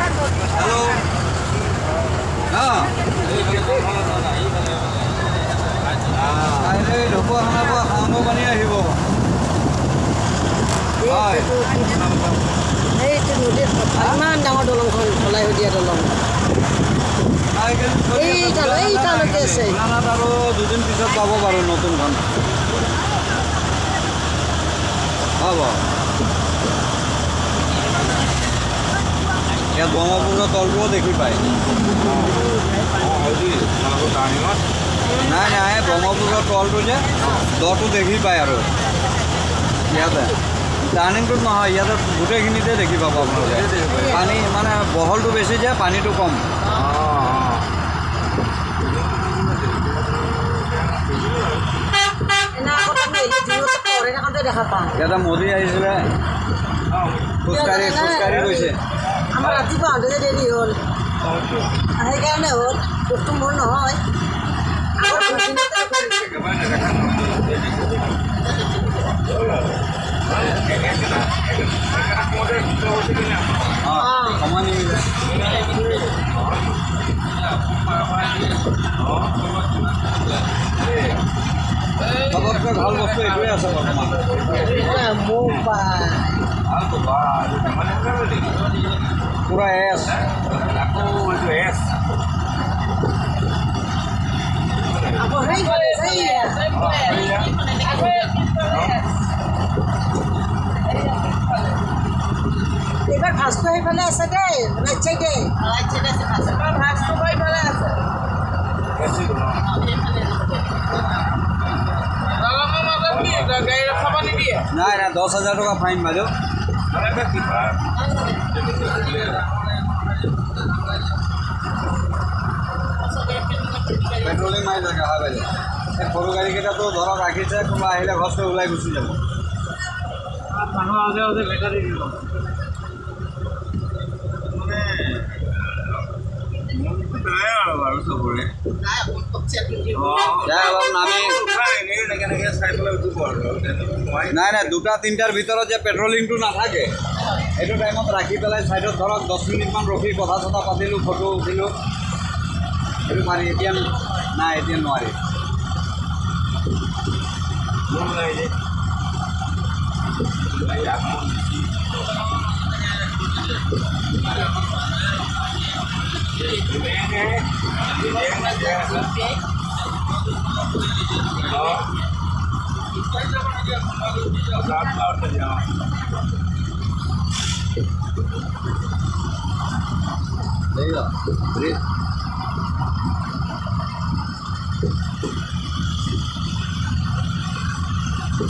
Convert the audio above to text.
hello हाँ अरे ढोको हमारा खामो बनी আহিব এইটো নদীৰ ইমান ডাঙৰ দলংখন ঢলাই হৈ দিয়া দলং এইটালৈকে আছে আৰু দুদিন পিছত পাব পাৰোঁ নতুনখন হ'ব ইয়াত ব্ৰহ্মপুত্ৰৰ তলটোও দেখি পায় নাই নাই ব্ৰহ্মপুত্ৰৰ তলটো যে দটো দেখি পায় আৰু ইয়াতে টাৰ্ণিংটোত নহয় ইয়াতে গোটেইখিনিতে দেখি পাব আপোনালোকে পানী মানে বহলটো বেছি যে পানীটো কম ইয়াতে মোদী আহিছিলে খোজকাঢ়ি গৈছে আমাৰ ৰাতিপুৱা আহোঁতে যে দেৰি হ'ল সেইকাৰণে হ'ল বস্তু মোৰ নহয় সময় নিমিলে চবতকৈ ভাল বস্তু এইটোৱে আছে বৰ্তমান পুৰা এছ এইবাৰ ভাজটো সেইফালে আছে দেই ৰাইট চাইডে ভাজটো সেইফালে আছে নাই নাই 10,000 টকা ফাইন বাইদেউ পেট্ৰলিং মাৰি থাকে হয় বাইদেউ এই সৰু গাড়ীকেইটাতো ধৰক ৰাখিছে কোনোবা আহিলে ঘৰকৈ ওলাই গুচি যাব মানুহ আহোঁতে বেটাৰী দিব নাই নাই 2-3টাৰ ভিতৰত যে পেট্ৰলিংটো নাথাকে সেইটো টাইমত ৰাখি পেলাই ছাইডত ধৰক 10 মিনিটমান ৰখি কথা চথা পাতিলোঁ ফটো উঠিলোঁ সেইটো পাৰি এতিয়া নাই এতিয়া নোৱাৰি Đấy rồi,